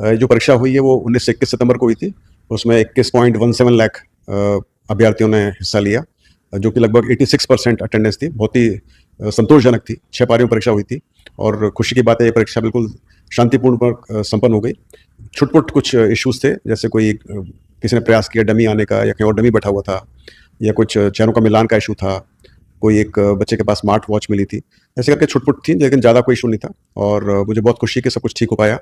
जो परीक्षा हुई है वो 19 से 21 सितंबर को हुई थी। उसमें 21.17 लाख अभ्यर्थियों ने हिस्सा लिया, जो कि लगभग 86% अटेंडेंस थी। बहुत ही संतोषजनक थी। 6 पारियों में परीक्षा हुई थी और खुशी की बात है ये परीक्षा बिल्कुल शांतिपूर्ण पर संपन्न हो गई। छुटपुट कुछ इश्यूज थे, जैसे कोई किसी ने प्रयास किया डमी आने का या कहीं और डमी बैठा हुआ था, या कुछ चेहरों का मिलान का इशू था, कोई एक बच्चे के पास स्मार्ट वॉच मिली थी। ऐसे करके छुटपुट थी, लेकिन ज़्यादा कोई इशू नहीं था और मुझे बहुत खुशी है कि सब कुछ ठीक हो पाया।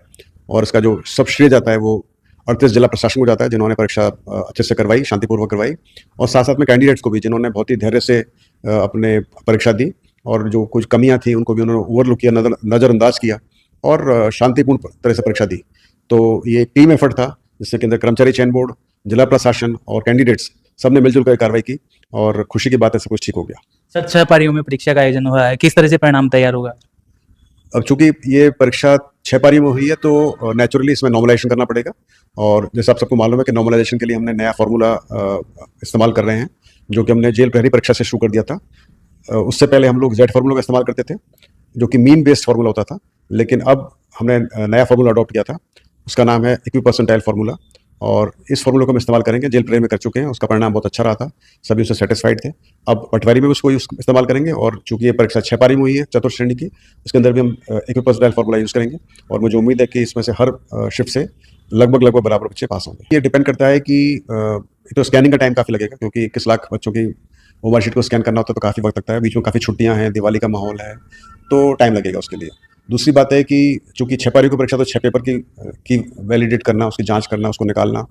और इसका जो सब श्रेय जाता है वो 38 जिला प्रशासन को जाता है, जिन्होंने परीक्षा अच्छे से करवाई, शांतिपूर्वक करवाई, और साथ साथ में कैंडिडेट्स को भी, जिन्होंने बहुत ही धैर्य से अपने परीक्षा दी और जो कुछ कमियां थी उनको भी उन्होंने ओवरलुक किया, नज़रअंदाज किया और शांतिपूर्ण तरह से परीक्षा दी। तो ये एक टीम एफर्ट था, जिसके अंदर कर्मचारी चयन बोर्ड, जिला प्रशासन और कैंडिडेट्स सब ने मिलजुल कर कार्रवाई की और खुशी की बात है सब कुछ ठीक हो गया। सर 6 पारियों में परीक्षा का आयोजन हुआ है, किस तरह से परिणाम तैयार होगा? अब चूंकि ये परीक्षा 6 पारी में हुई है तो नेचुरली इसमें नॉर्मलाइजेशन करना पड़ेगा, और जैसे आप सबको मालूम है कि नॉर्मलाइजेशन के लिए हमने नया फार्मूला इस्तेमाल कर रहे हैं, जो कि हमने जेल प्रहरी परीक्षा से शुरू कर दिया था। उससे पहले हम लोग जेड फार्मूला का इस्तेमाल करते थे, जो कि मीन बेस्ड फार्मूला होता था, लेकिन अब हमने नया फार्मूला अडॉप्ट किया था। उसका नाम है इक्विपर्सेंटाइल फार्मूला, और इस फार्मूले को हम इस्तेमाल करेंगे। जेल प्रहरी में कर चुके हैं, उसका परिणाम बहुत अच्छा रहा था, सभी उससे सेटिस्फाइड थे। अब पटवारी में उसको इस्तेमाल करेंगे, और चूंकि ये परीक्षा 6 पारी में हुई है चतुर्थ श्रेणी की, इसके अंदर भी हम इक्विपर्सेंटाइल फार्मूला यूज़ करेंगे, और मुझे उम्मीद है कि इसमें से हर शिफ्ट से लगभग बराबर बच्चे पास होंगे। ये डिपेंड करता है कि तो स्कैनिंग का टाइम काफ़ी लगेगा, क्योंकि 21 लाख बच्चों की ओवर शीट को स्कैन करना होता है तो काफ़ी वक्त लगता है। बीच में काफ़ी छुट्टियां हैं, दिवाली का माहौल है, तो टाइम लगेगा उसके लिए। दूसरी बात है कि चूंकि 6 पारी की परीक्षा, तो 6 पेपर की वैलिडेट करना, उसकी जांच करना, उसको निकालना,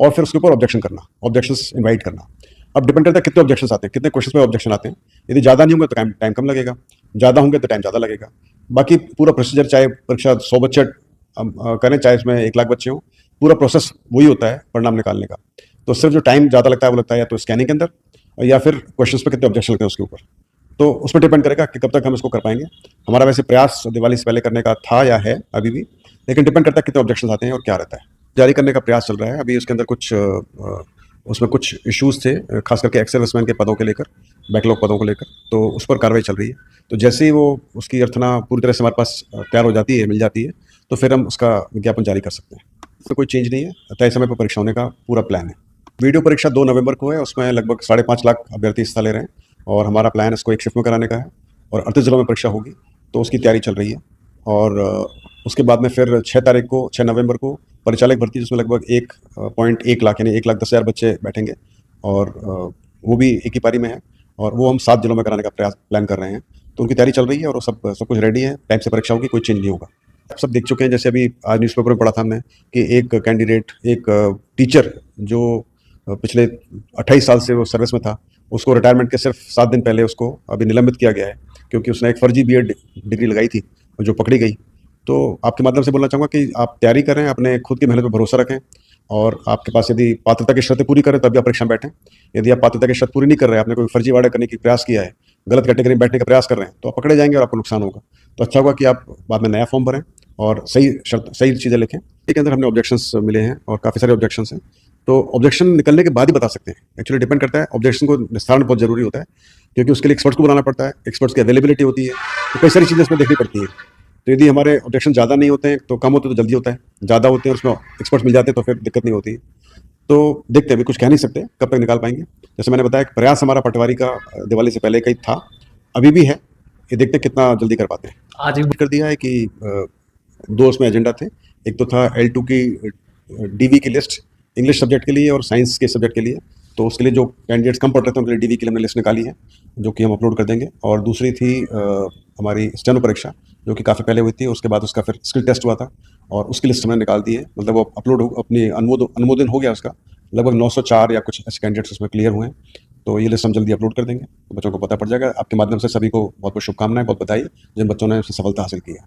और फिर उसके ऊपर ऑब्जेक्शन करना, ऑब्जेक्शंस इनवाइट करना। अब डिपेंड करता है कितने ऑब्जेक्शंस आते हैं, कितने क्वेश्चन पे ऑब्जेक्शन आते हैं। यदि ज़्यादा नहीं होंगे तो टाइम कम लगेगा, ज़्यादा होंगे तो टाइम ज़्यादा लगेगा। बाकी पूरा प्रोसीजर, चाहे परीक्षा 100 बच्चे करें, चाहे इसमें 1 लाख बच्चे हों, पूरा प्रोसेस वही होता है परिणाम निकालने का। तो सिर्फ जो टाइम ज़्यादा लगता है वो लगता है या तो स्कैनिंग के अंदर, या फिर क्वेश्चन पे कितने ऑब्जेक्शन लगते हैं उसके ऊपर। तो उस पर डिपेंड करेगा कि कब तक हम इसको कर पाएंगे। हमारा वैसे प्रयास दिवाली से पहले करने का था या है अभी भी, लेकिन डिपेंड करता है कितने ऑब्जेक्शन आते हैं और क्या रहता है। जारी करने का प्रयास चल रहा है अभी। उसके अंदर कुछ उसमें कुछ इश्यूज थे, खास करके एक्स सर्विसमैन के पदों के लेकर, बैकलॉग पदों को लेकर, तो उस पर कार्रवाई चल रही है। तो जैसे ही वो उसकी अर्थना पूरी तरह से हमारे पास तैयार हो जाती है, मिल जाती है, तो फिर हम उसका विज्ञापन जारी कर सकते हैं। तो कोई चेंज नहीं है, तय समय पर परीक्षा होने का पूरा प्लान है। वीडियो परीक्षा 2 नवंबर को है, उसमें लगभग 5.5 लाख अभ्यर्थी हिस्सा ले रहे हैं, और हमारा प्लान इसको एक शिफ्ट में कराने का है, और 38 जिलों में परीक्षा होगी, तो उसकी तैयारी चल रही है। और उसके बाद में फिर 6 नवंबर को परिचालक भर्ती, जिसमें लगभग 1.1 लाख यानी 1,10,000 बच्चे बैठेंगे, और वो भी एक ही पारी में है, और वो हम 7 जिलों में कराने का प्लान कर रहे हैं। तो उनकी तैयारी चल रही है और सब कुछ रेडी है। टाइम से परीक्षा होगी, कोई चेंज नहीं होगा। आप सब देख चुके हैं, जैसे अभी आज न्यूज़पेपर में पढ़ा था हमने कि एक कैंडिडेट, एक टीचर जो पिछले 28 साल से वो सर्विस में था, उसको रिटायरमेंट के सिर्फ 7 दिन पहले उसको अभी निलंबित किया गया है, क्योंकि उसने एक फर्जी बीएड डिग्री लगाई थी जो पकड़ी गई। तो आपके माध्यम से बोलना चाहूँगा कि आप तैयारी करें, अपने खुद की मेहनत पर भरोसा रखें, और आपके पास यदि पात्रता की शर्तें पूरी करें तभी आप परीक्षा में बैठें। यदि आप पात्रता की शर्त पूरी नहीं कर रहे हैं, आपने कोई फर्जीवाड़ा करने की प्रयास किया है, गलत कैटेगरी में बैठने का प्रयास कर रहे हैं, तो आप पकड़े जाएंगे और आपको नुकसान होगा। तो अच्छा होगा कि आप बाद में नया फॉर्म भरें और सही चीज़ें लिखें। इसके अंदर हमने ऑब्जेक्शंस मिले हैं और काफ़ी सारे ऑब्जेक्शंस हैं, तो ऑब्जेक्शन निकलने के बाद ही बता सकते हैं। एक्चुअली डिपेंड करता है, ऑब्जेक्शन को निस्तारण बहुत जरूरी होता है, क्योंकि उसके लिए एक्सपर्ट्स को बनाना पड़ता है, एक्सपर्ट्स की अवेलेबिलिटी होती है, तो कई सारी चीज़ें इसमें देखनी पड़ती है। तो यदि हमारे ऑब्जेक्शन ज़्यादा नहीं होते हैं तो कम होते तो जल्दी होता है, ज़्यादा होते हैं और उसमें एक्सपर्ट्स मिल जाते हैं तो फिर दिक्कत नहीं होती है। तो देखते हैं, अभी कुछ कह नहीं सकते कब तक निकाल पाएंगे। जैसे मैंने बताया, प्रयास हमारा पटवारी का दिवाली से पहले का ही था, अभी भी है, ये देखते हैं कितना जल्दी कर पाते हैं। आज ही कर दिया है कि 2 उसमें एजेंडा थे। एक तो था L2 की डीवी की लिस्ट, इंग्लिश सब्जेक्ट के लिए और साइंस के सब्जेक्ट के लिए, तो उसके लिए जो कैंडिडेट्स कम पढ़ रहे थे उनके लिए डीवी के लिए हमने लिस्ट निकाली है, जो कि हम अपलोड कर देंगे। और दूसरी थी हमारी स्टेनो परीक्षा, जो कि काफ़ी पहले हुई थी, उसके बाद उसका फिर स्किल टेस्ट हुआ था, और उसकी लिस्ट हमने निकाल दी है। मतलब वो अपलोड अपनी अनुमोदन हो गया उसका, लगभग 904 या कुछ ऐसे कैंडिडेट्स उसमें क्लियर हुए हैं। तो ये लिस्ट हम जल्दी अपलोड कर देंगे, तो बच्चों को पता पड़ जाएगा। आपके माध्यम से सभी को बहुत बहुत शुभकामनाएं, बहुत बधाई जिन बच्चों ने उसमें सफलता हासिल की है।